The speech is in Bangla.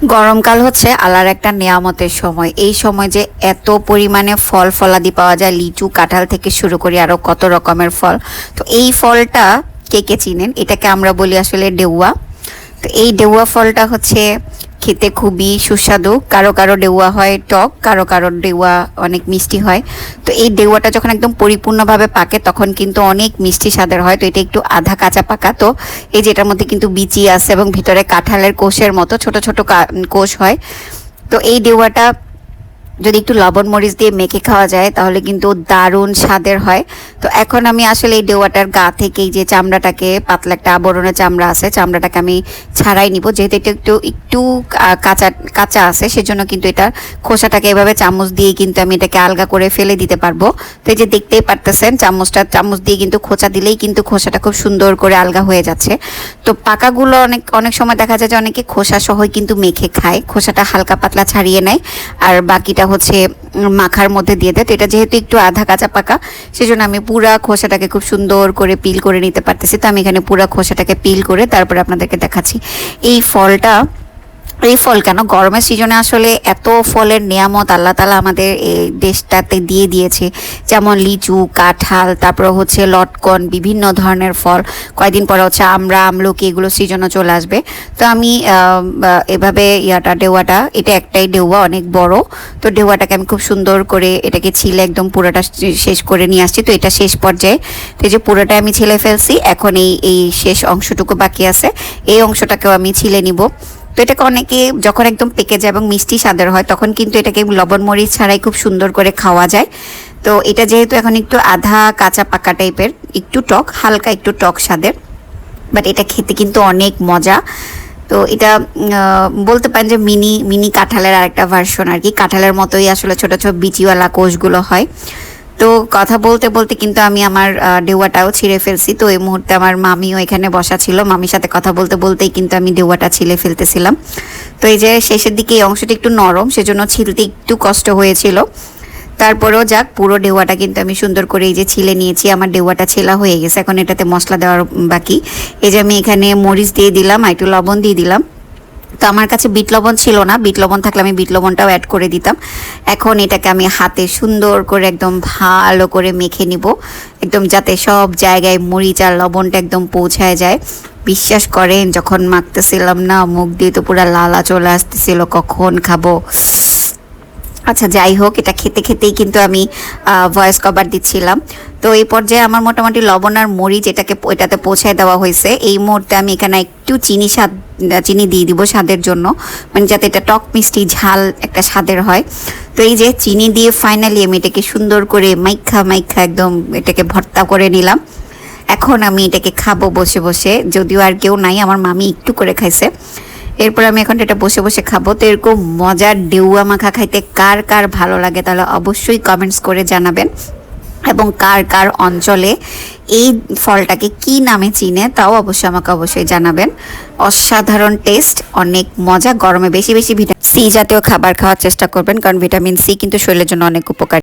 গরমকাল হচ্ছে আল্লাহর একটা নেয়ামতের সময়। এই সময় যে এত পরিমাণে ফল ফলাদি পাওয়া যায়, লিচু কাঁঠাল থেকে শুরু করে আরো কত রকমের ফল। তো এই ফলটা কে কে চিনেন? এটাকে আমরা বলি আসলে ডেউয়া। তো এই ডেউয়া ফলটা হচ্ছে খেতে খুবই সুস্বাদু। কারো কারো ডেউয়া হয় টক, কারো কারো ডেউয়া অনেক মিষ্টি হয়। তো এই ডেউয়াটা যখন একদম পরিপূর্ণভাবে পাকে তখন কিন্তু অনেক মিষ্টি স্বাদের হয়। তো এটা একটু আধা কাঁচা পাকা। তো এই যেটার মধ্যে কিন্তু বিচি আছে এবং ভিতরে কাঁঠালের কোষের মতো ছোট ছোট কোষ হয়। তো এই ডেউয়াটা যদি একটু লবণ মরিচ দিয়ে মেখে খাওয়া যায় তাহলে কিন্তু দারুণ স্বাদের হয়। তো এখন আমি আসলে এই ডেওয়াটার গা থেকে এই যে চামড়াটাকে, পাতলা একটা আবরণের চামড়া আছে, চামড়াটাকে আমি ছাড়াই নিব। যেহেতু এটা একটু একটু কাঁচা কাঁচা আছে, সেজন্য কিন্তু এটা খোসাটাকে এভাবে চামচ দিয়ে কিন্তু আমি এটাকে আলগা করে ফেলে দিতে পারবো। তো এই যে দেখতেই পারতেছেন চামচ দিয়ে কিন্তু খোঁচা দিলেই কিন্তু খোসাটা খুব সুন্দর করে আলগা হয়ে যাচ্ছে। তো পাকাগুলো অনেক অনেক সময় দেখা যায় যে অনেকে খোসা সহই কিন্তু মেখে খায়, খোসাটা হালকা পাতলা ছাড়িয়ে নেয় আর বাকিটা হচ্ছে মাখার মধ্যে দিয়ে দেয়। তো এটা যেহেতু একটু আধা কাঁচা পাকা, সেজন্য আমি পুরা খোসাটাকে খুব সুন্দর করে পিল করে নিতে পারতেছি। তো আমি এখানে পুরা খোসাটাকে পিল করে তারপরে আপনাদেরকে দেখাচ্ছি। এই ফল কেন গরমের সিজনে আসলে এত ফলের নিয়ামত আল্লাহ তাআলা আমাদের এই দেশটাতে দিয়ে দিয়েছে। যেমন লিচু, কাঁঠাল, তারপর হচ্ছে লটকন, বিভিন্ন ধরনের ফল। কয়েকদিন পরে হচ্ছে আমলকি, এগুলো সিজনও চলে আসবে। তো আমি এভাবে ডেওয়াটা, এটা একটাই ডেওয়া, অনেক বড়। তো ডেওয়াটাকে আমি খুব সুন্দর করে এটাকে ছিলে একদম পুরোটা শেষ করে নিয়ে আসছি। তো এটা শেষ পর্যায়ে, তো এই যে পুরোটা আমি ছিলে ফেলছি। এখন এই শেষ অংশটুকু বাকি আছে, এই অংশটাকেও আমি ছিলে নিব। তো এটাকে অনেকে যখন একদম পেকে যায় এবং মিষ্টি স্বাদের হয় তখন কিন্তু এটাকে লবণ মরিচ ছাড়াই খুব সুন্দর করে খাওয়া যায়। তো এটা যেহেতু এখন একটু আধা কাঁচা পাকা টাইপের, একটু টক, হালকা একটু টক স্বাদের, বাট এটা খেতে কিন্তু অনেক মজা। তো এটা বলতে পারেন যে মিনি মিনি কাঁঠালের আরেকটা ভার্সন আর কি। কাঁঠালের মতোই আসলে ছোট ছোট বিচিওয়ালা কোষগুলো হয়। তো কথা বলতে বলতে কিন্তু আমি আমার ডেওয়াটাও ছিঁড়ে ফেলছি। তো এই মুহূর্তে আমার মামিও এখানে বসা ছিল, মামির সাথে কথা বলতে বলতেই কিন্তু আমি ডেওয়াটা ছিলে ফেলতেছিলাম। তো এই যে শেষের দিকে এই অংশটা একটু নরম, সেজন্য ছিলতে একটু কষ্ট হয়েছিল। তারপরেও যাক, পুরো ডেওয়াটা কিন্তু আমি সুন্দর করে এই যে ছিলে নিয়েছি। আমার ডেওয়াটা ছেলা হয়ে গেছে, এখন এটাতে মশলা দেওয়ার বাকি। এই যে আমি এখানে মরিচ দিয়ে দিলাম, একটু লবণ দিয়ে দিলাম। তো আমার কাছে বিট লবণ ছিল না, বিট লবণ থাকলে আমি বিট লবণটাও অ্যাড করে দিতাম। এখন এটাকে আমি হাতে সুন্দর করে একদম ভালো করে মেখে নিব, একদম যাতে সব জায়গায় মরিচ আর লবণটা একদম পৌঁছায় যায়। বিশ্বাস করেন যখন মাখতেছিলাম না, মুখ দিয়ে তো পুরো লালা চলে আসতেছিল, কখন খাবো। আচ্ছা যাই হোক, এটা খেতে খেতেই কিন্তু আমি ভয়েস কভার দিচ্ছিলাম। তো এই পর্যায়ে আমার মোটামুটি লবণ আর মরিচ এটাতে পৌঁছায় দেওয়া হয়েছে। এই মুহূর্তে আমি এখানে একটু চিনি দিয়ে দিব স্বাদের জন্য, মানে যাতে এটা টক মিষ্টি ঝাল একটা স্বাদের হয়। তো এই যে চিনি দিয়ে ফাইনালি আমি এটাকে সুন্দর করে মাইখা একদম এটাকে ভর্তা করে নিলাম। এখন আমি এটাকে খাবো বসে বসে, যদিও আর কেউ নাই, আমার মামি একটু করে খাইছে। এরপর আমি এখন এটা বসে বসে খাবো। তো এরকম মজার ডেউয়া মাখা খাইতে কার কার ভালো লাগে তাহলে অবশ্যই কমেন্টস করে জানাবেন, এবং কার কার অঞ্চলে এই ফলটাকে কি নামে চিনে তাও অবশ্যই জানাবেন। অসাধারণ টেস্ট, অনেক মজা। গরমে বেশি বেশি ভিটামিন সি জাতীয় খাবার খাওয়ার চেষ্টা করবেন, কারণ ভিটামিন সি কিন্তু শরীরের জন্য অনেক উপকারী।